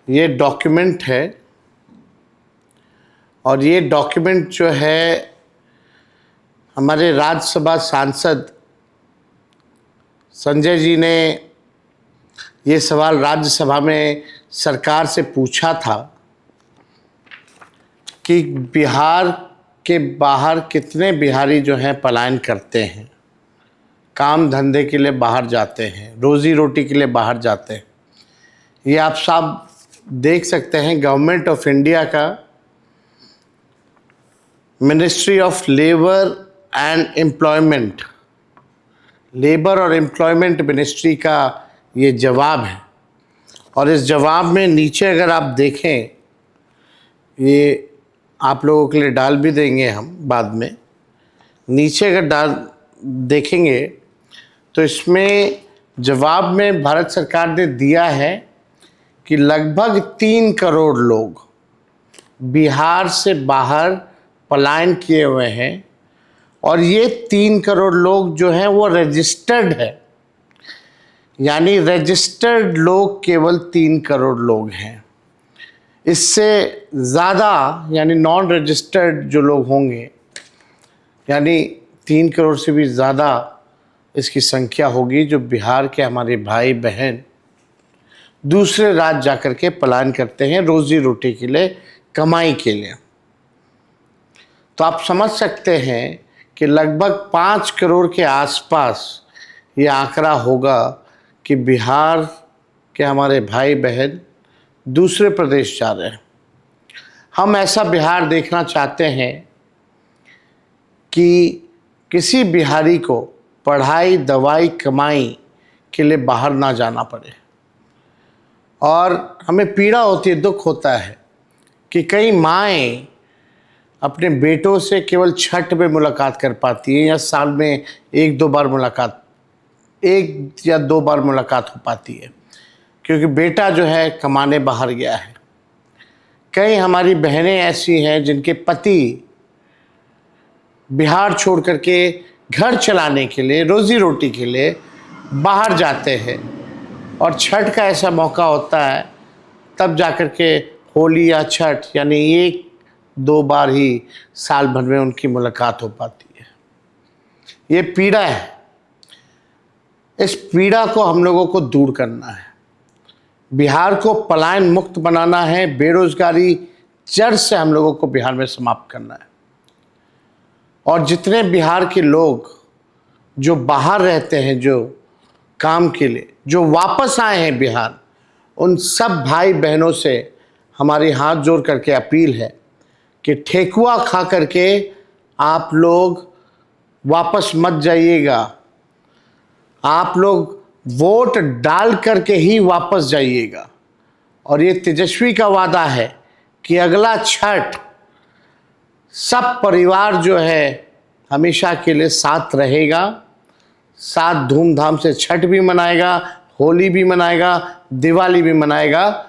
ये डॉक्यूमेंट है और ये डॉक्यूमेंट जो है हमारे राज्यसभा सांसद संजय जी ने ये सवाल राज्यसभा में सरकार से पूछा था कि बिहार के बाहर कितने बिहारी जो हैं पलायन करते हैं, काम धंधे के लिए बाहर जाते हैं, रोज़ी रोटी के लिए बाहर जाते हैं। ये आप सब देख सकते हैं, गवर्नमेंट ऑफ इंडिया का ministry of labour and employment, labour और एम्प्लॉयमेंट मिनिस्ट्री का ये जवाब है। और इस जवाब में नीचे अगर आप देखें, ये आप लोगों के लिए डाल भी देंगे हम बाद में, नीचे अगर देखेंगे तो इसमें जवाब में भारत सरकार ने दिया है कि लगभग 3 करोड़ लोग बिहार से बाहर पलायन किए हुए हैं और ये 3 करोड़ लोग जो हैं वो रजिस्टर्ड है, यानी रजिस्टर्ड लोग केवल 3 करोड़ लोग हैं। इससे ज़्यादा यानी नॉन रजिस्टर्ड जो लोग होंगे, यानी 3 करोड़ से भी ज़्यादा इसकी संख्या होगी जो बिहार के हमारे भाई बहन दूसरे राज्य जाकर के पलायन करते हैं रोज़ी रोटी के लिए, कमाई के लिए। तो आप समझ सकते हैं कि लगभग 5 करोड़ के आसपास ये आंकड़ा होगा कि बिहार के हमारे भाई बहन दूसरे प्रदेश जा रहे हैं। हम ऐसा बिहार देखना चाहते हैं कि किसी बिहारी को पढ़ाई, दवाई, कमाई के लिए बाहर ना जाना पड़े। और हमें पीड़ा होती है, दुख होता है कि कई माएँ अपने बेटों से केवल छठ में मुलाकात कर पाती हैं या साल में 1-2 बार मुलाकात, 1 या 2 बार मुलाकात हो पाती है, क्योंकि बेटा जो है कमाने बाहर गया है। कई हमारी बहनें ऐसी हैं जिनके पति बिहार छोड़ करके घर चलाने के लिए, रोज़ी रोटी के लिए बाहर जाते हैं और छठ का ऐसा मौका होता है तब जाकर के होली या छठ यानी 1-2 बार ही साल भर में उनकी मुलाकात हो पाती है। ये पीड़ा है, इस पीड़ा को हम लोगों को दूर करना है। बिहार को पलायन मुक्त बनाना है, बेरोजगारी जड़ से हम लोगों को बिहार में समाप्त करना है। और जितने बिहार के लोग जो बाहर रहते हैं, जो काम के लिए, जो वापस आए हैं बिहार, उन सब भाई बहनों से हमारी हाथ जोड़ करके अपील है कि ठेकुआ खा करके आप लोग वापस मत जाइएगा। आप लोग वोट डाल करके ही वापस जाइएगा। और ये तेजस्वी का वादा है कि अगला छठ सब परिवार जो है हमेशा के लिए साथ रहेगा, साथ धूमधाम से छठ भी मनाएगा, होली भी मनाएगा, दिवाली भी मनाएगा।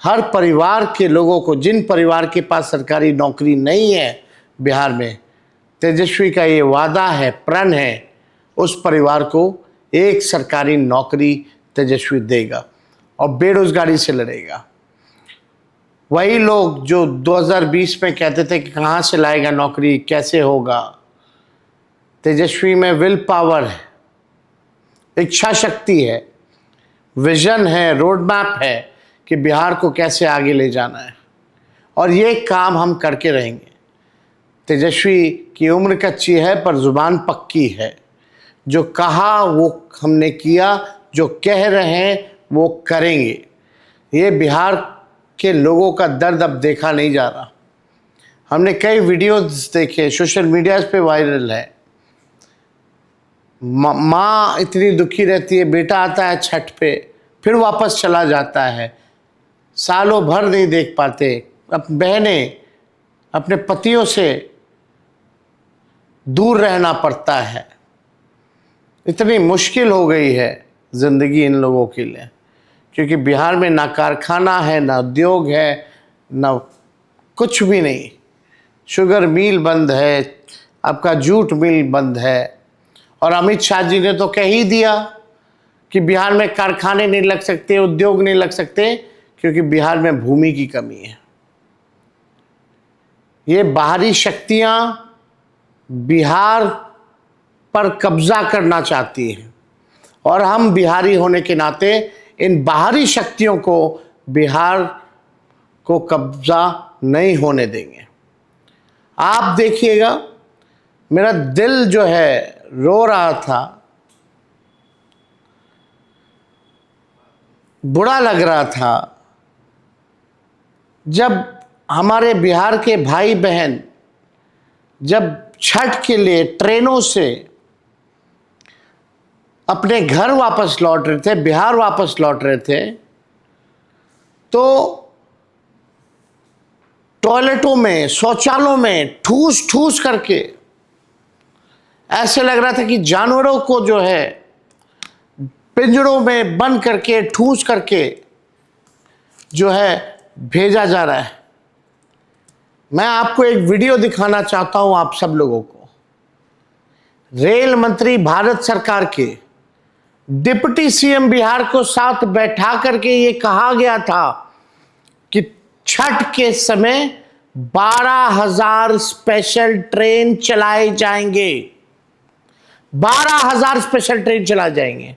हर परिवार के लोगों को, जिन परिवार के पास सरकारी नौकरी नहीं है बिहार में, तेजस्वी का ये वादा है, प्रण है, उस परिवार को एक सरकारी नौकरी तेजस्वी देगा और बेरोजगारी से लड़ेगा। वही लोग जो 2020 में कहते थे कि कहाँ से लाएगा नौकरी, कैसे होगा, तेजस्वी में विल पावर है, इच्छा शक्ति है, विजन है, रोड मैप है कि बिहार को कैसे आगे ले जाना है। और ये काम हम करके रहेंगे। तेजस्वी की उम्र कच्ची है पर जुबान पक्की है। जो कहा वो हमने किया, जो कह रहे हैं वो करेंगे। ये बिहार के लोगों का दर्द अब देखा नहीं जा रहा। हमने कई वीडियोस देखे, सोशल मीडिया पे वायरल है। माँ इतनी दुखी रहती है, बेटा आता है छठ पे फिर वापस चला जाता है, सालों भर नहीं देख पाते। अब बहनें अपने पतियों से दूर रहना पड़ता है। इतनी मुश्किल हो गई है ज़िंदगी इन लोगों के लिए, क्योंकि बिहार में ना कारखाना है, ना उद्योग है, ना कुछ भी नहीं। शुगर मिल बंद है, आपका जूट मिल बंद है। और अमित शाह जी ने तो कह ही दिया कि बिहार में कारखाने नहीं लग सकते, उद्योग नहीं लग सकते, क्योंकि बिहार में भूमि की कमी है। ये बाहरी शक्तियां बिहार पर कब्जा करना चाहती हैं और हम बिहारी होने के नाते इन बाहरी शक्तियों को बिहार को कब्जा नहीं होने देंगे। आप देखिएगा, मेरा दिल जो है रो रहा था, बुरा लग रहा था जब हमारे बिहार के भाई बहन जब छठ के लिए ट्रेनों से अपने घर वापस लौट रहे थे, बिहार वापस लौट रहे थे, तो टॉयलेटों में, शौचालयों में ठूस ठूस करके ऐसे लग रहा था कि जानवरों को जो है पिंजरों में बंद करके ठूस करके जो है भेजा जा रहा है। मैं आपको एक वीडियो दिखाना चाहता हूं आप सब लोगों को। रेल मंत्री भारत सरकार के डिप्टी सीएम बिहार को साथ बैठा करके ये कहा गया था कि छठ के समय 12,000 स्पेशल ट्रेन चलाए जाएंगे। 12,000 स्पेशल ट्रेन चलाए जाएंगे।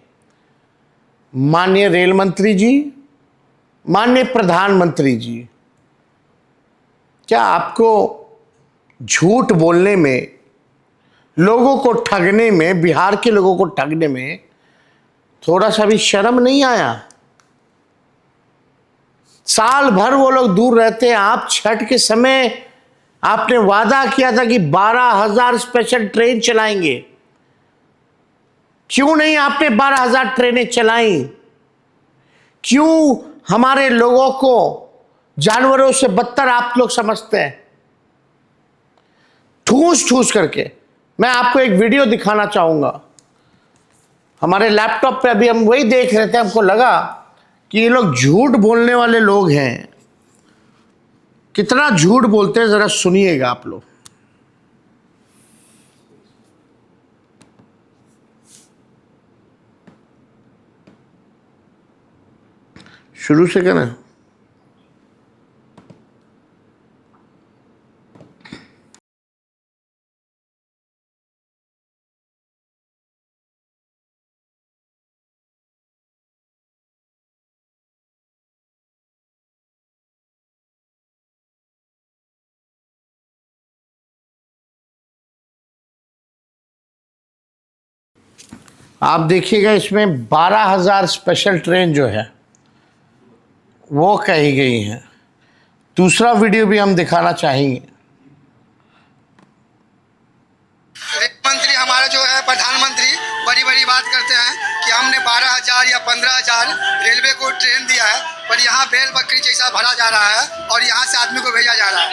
माननीय रेल मंत्री जी, माननीय प्रधानमंत्री जी, क्या आपको झूठ बोलने में, लोगों को ठगने में, बिहार के लोगों को ठगने में थोड़ा सा भी शर्म नहीं आया? साल भर वो लोग दूर रहते हैं, आप छठ के समय आपने वादा किया था कि 12,000 स्पेशल ट्रेन चलाएंगे। क्यों नहीं आपने 12,000 ट्रेनें चलाई? क्यों हमारे लोगों को जानवरों से बदतर आप लोग समझते हैं? ठूस ठूस करके। मैं आपको एक वीडियो दिखाना चाहूंगा। हमारे लैपटॉप पे अभी हम वही देख रहे थे, हमको लगा कि ये लोग झूठ बोलने वाले लोग हैं। कितना झूठ बोलते हैं जरा सुनिएगा आप लोग। शुरू से करें। आप देखिएगा, इसमें 12,000 स्पेशल ट्रेन जो है वो कही गई है। दूसरा वीडियो भी हम दिखाना चाहेंगे। मंत्री हमारा जो है प्रधानमंत्री बड़ी बड़ी बात करते हैं कि हमने 12,000 या 15,000 रेलवे को ट्रेन दिया है, पर यहाँ बैल बकरी जैसा भरा जा रहा है और यहाँ से आदमी को भेजा जा रहा है।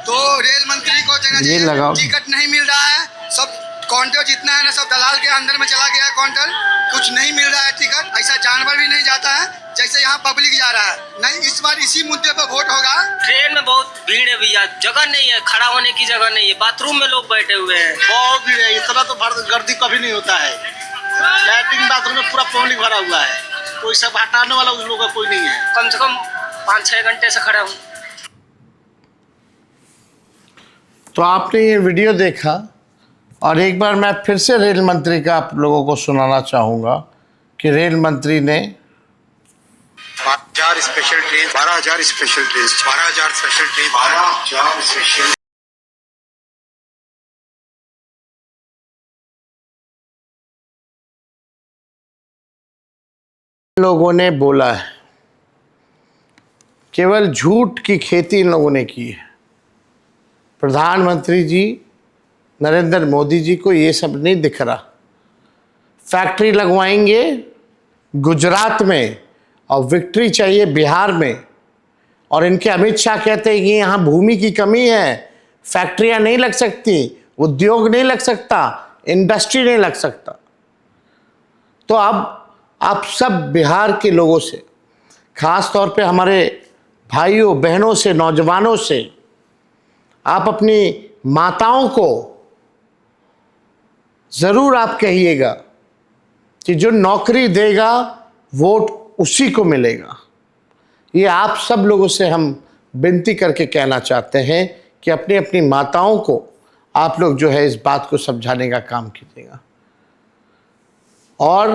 तो रेल मंत्री को टिकट नहीं मिल रहा है। सब काउंटर जितना है ना, सब दलाल के अंदर में चला गया है काउंटर। कुछ नहीं मिल रहा है टिकट। ऐसा जानवर भी नहीं जाता है जैसे यहाँ पब्लिक जा रहा है। नहीं, इस बार इसी मुद्दे पर वोट होगा। ट्रेन में बहुत भीड़ है भैया, जगह नहीं है, खड़ा होने की जगह नहीं है, बाथरूम में लोग बैठे हुए हैं। बहुत भीड़ है। इतना तो गर्दी कभी नहीं होता है। लैट्रिन बाथरूम में पूरा पब्लिक भरा हुआ है, कोई सब हटाने वाला उस लोगों का कोई नहीं है। कम से कम 5-6 घंटे से खड़ा हूँ। तो आपने ये वीडियो देखा, और एक बार मैं फिर से रेल मंत्री का आप लोगों को सुनाना चाहूँगा कि रेल मंत्री ने 12,000 special train, 12,000 special train, 12,000 special train, 12,000 special लोगों ने बोला है। केवल झूठ की खेती इन लोगों ने की है। प्रधानमंत्री जी नरेंद्र मोदी जी को ये सब नहीं दिख रहा। फैक्ट्री लगवाएंगे गुजरात में और विक्ट्री चाहिए बिहार में, और इनके अमित शाह कहते हैं कि यहाँ भूमि की कमी है, फैक्ट्रियाँ नहीं लग सकती, उद्योग नहीं लग सकता, इंडस्ट्री नहीं लग सकता। तो अब आप सब बिहार के लोगों से, खास तौर पे हमारे भाइयों बहनों से, नौजवानों से, आप अपनी माताओं को ज़रूर आप कहिएगा कि जो नौकरी देगा वोट उसी को मिलेगा। ये आप सब लोगों से हम विनती करके कहना चाहते हैं कि अपनी अपनी माताओं को आप लोग जो है इस बात को समझाने का काम कीजिएगा। और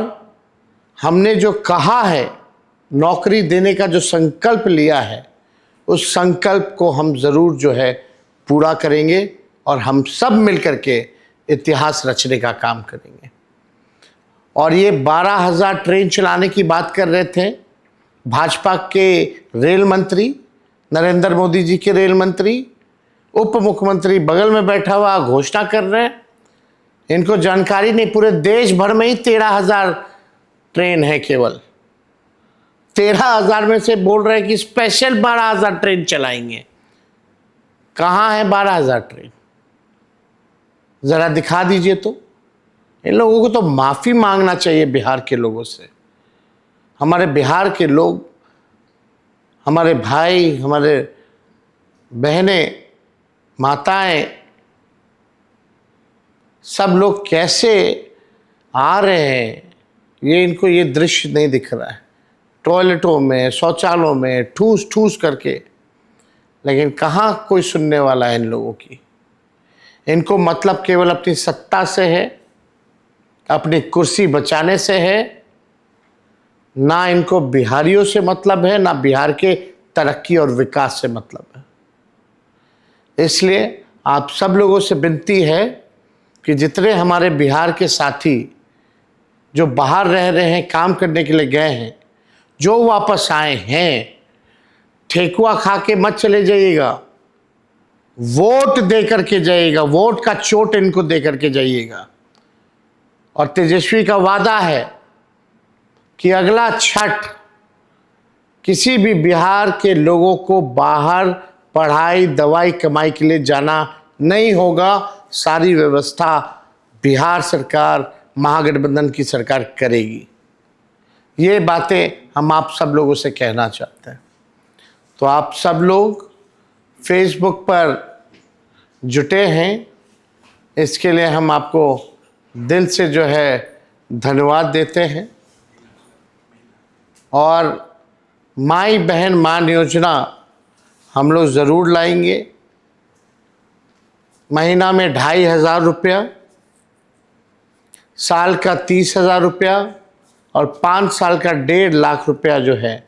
हमने जो कहा है, नौकरी देने का जो संकल्प लिया है, उस संकल्प को हम ज़रूर जो है पूरा करेंगे और हम सब मिलकर के इतिहास रचने का काम करेंगे। और ये 12,000 ट्रेन चलाने की बात कर रहे थे भाजपा के रेल मंत्री, नरेंद्र मोदी जी के रेल मंत्री, उप मुख्यमंत्री बगल में बैठा हुआ घोषणा कर रहे हैं। इनको जानकारी नहीं, पूरे देश भर में ही 13,000 ट्रेन है, केवल 13,000 में से बोल रहे हैं कि स्पेशल 12,000 ट्रेन चलाएंगे। कहाँ है 12,000 ट्रेन? ज़रा दिखा दीजिए। तो इन लोगों को तो माफ़ी मांगना चाहिए बिहार के लोगों से। हमारे बिहार के लोग, हमारे भाई, हमारे बहनें, माताएं, सब लोग कैसे आ रहे हैं, ये इनको ये दृश्य नहीं दिख रहा है। टॉयलेटों में, शौचालयों में ठूस ठूस करके, लेकिन कहाँ कोई सुनने वाला है इन लोगों की। इनको मतलब केवल अपनी सत्ता से है, अपनी कुर्सी बचाने से है, ना इनको बिहारियों से मतलब है, ना बिहार के तरक्की और विकास से मतलब है। इसलिए आप सब लोगों से विनती है कि जितने हमारे बिहार के साथी जो बाहर रह रहे हैं, काम करने के लिए गए हैं, जो वापस आए हैं, ठेकुआ खा के मत चले जाइएगा, वोट दे करके जाइएगा, वोट का चोट इनको दे करके जाइएगा। और तेजस्वी का वादा है कि अगला छठ किसी भी बिहार के लोगों को बाहर पढ़ाई, दवाई, कमाई के लिए जाना नहीं होगा। सारी व्यवस्था बिहार सरकार, महागठबंधन की सरकार करेगी। ये बातें हम आप सब लोगों से कहना चाहते हैं। तो आप सब लोग फेसबुक पर जुटे हैं, इसके लिए हम आपको दिल से जो है धन्यवाद देते हैं। और माई बहन मान योजना हम लोग ज़रूर लाएंगे। महीना में 2,500 रुपया, साल का 30,000 रुपया और 5 साल का 1.5 लाख रुपया जो है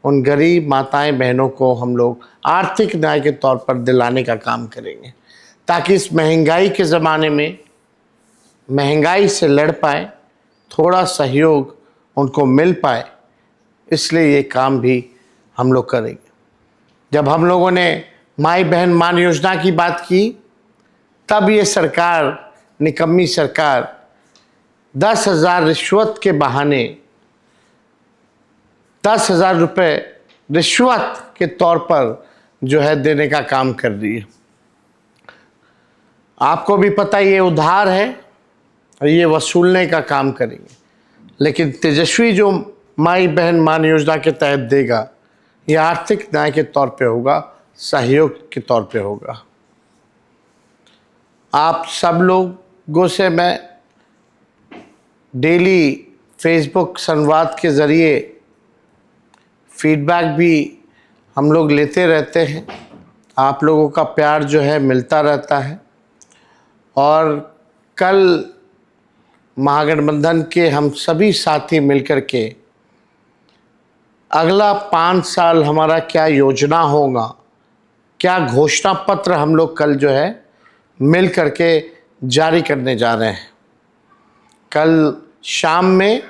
उन गरीब माताएं बहनों को हम लोग आर्थिक न्याय के तौर पर दिलाने का काम करेंगे, ताकि इस महंगाई के ज़माने में महंगाई से लड़ पाए, थोड़ा सहयोग उनको मिल पाए। इसलिए ये काम भी हम लोग करेंगे। जब हम लोगों ने माई बहन मान योजना की बात की, तब ये सरकार, निकम्मी सरकार, 10,000 रिश्वत के बहाने 10,000 रुपये रिश्वत के तौर पर जो है देने का काम कर रही है। आपको भी पता ये उधार है और ये वसूलने का काम करेंगे। लेकिन तेजस्वी जो माई बहन मान योजना के तहत देगा, ये आर्थिक न्याय के तौर पे होगा, सहयोग के तौर पे होगा। आप सब लोगों से मैं डेली फेसबुक संवाद के ज़रिए फीडबैक भी हम लोग लेते रहते हैं। आप लोगों का प्यार जो है मिलता रहता है। और कल महागठबंधन के हम सभी साथी मिलकर के अगला 5 साल हमारा क्या योजना होगा, क्या घोषणा पत्र हम लोग कल जो है मिल करके जारी करने जा रहे हैं। कल शाम में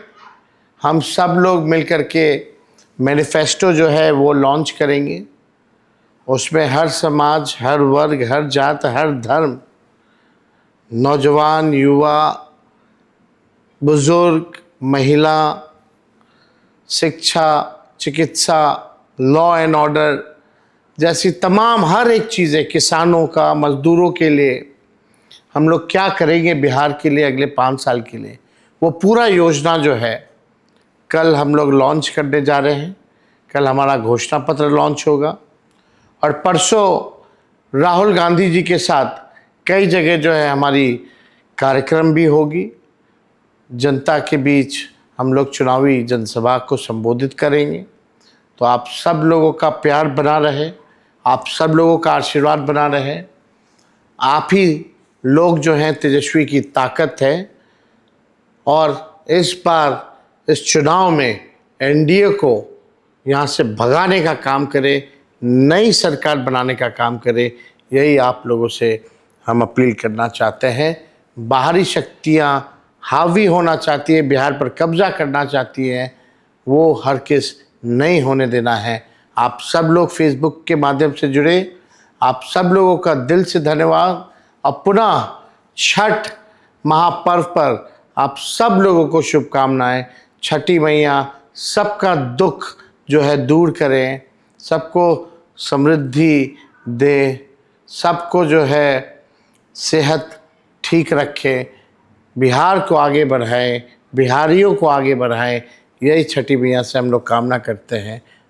हम सब लोग मिल करके मैनिफेस्टो जो है वो लॉन्च करेंगे। उसमें हर समाज, हर वर्ग, हर जात, हर धर्म, नौजवान, युवा, बुजुर्ग, महिला, शिक्षा, चिकित्सा, लॉ एंड ऑर्डर जैसी तमाम हर एक चीज़ें, किसानों का, मजदूरों के लिए हम लोग क्या करेंगे बिहार के लिए अगले 5 साल के लिए, वो पूरा योजना जो है कल हम लोग लॉन्च करने जा रहे हैं। कल हमारा घोषणा पत्र लॉन्च होगा और परसों राहुल गांधी जी के साथ कई जगह जो है हमारी कार्यक्रम भी होगी। जनता के बीच हम लोग चुनावी जनसभा को संबोधित करेंगे। तो तो आप सब लोगों का प्यार बना रहे, आप सब लोगों का आशीर्वाद बना रहे। आप ही लोग जो हैं तेजस्वी की ताकत है, और इस बार इस चुनाव में एनडीए को यहाँ से भगाने का काम करे, नई सरकार बनाने का काम करे। यही आप लोगों से हम अपील करना चाहते हैं। बाहरी शक्तियाँ हावी होना चाहती है, बिहार पर कब्जा करना चाहती हैं, वो हरगिज़ नहीं होने देना है। आप सब लोग फेसबुक के माध्यम से जुड़े, आप सब लोगों का दिल से धन्यवाद। और पुनः छठ महापर्व पर आप सब लोगों को शुभकामनाएं। छठी मैया सबका दुख जो है दूर करें, सबको समृद्धि दे, सबको जो है सेहत ठीक रखे, बिहार को आगे बढ़ाएं, बिहारियों को आगे बढ़ाएं। यही छठी मैया से हम लोग कामना करते हैं।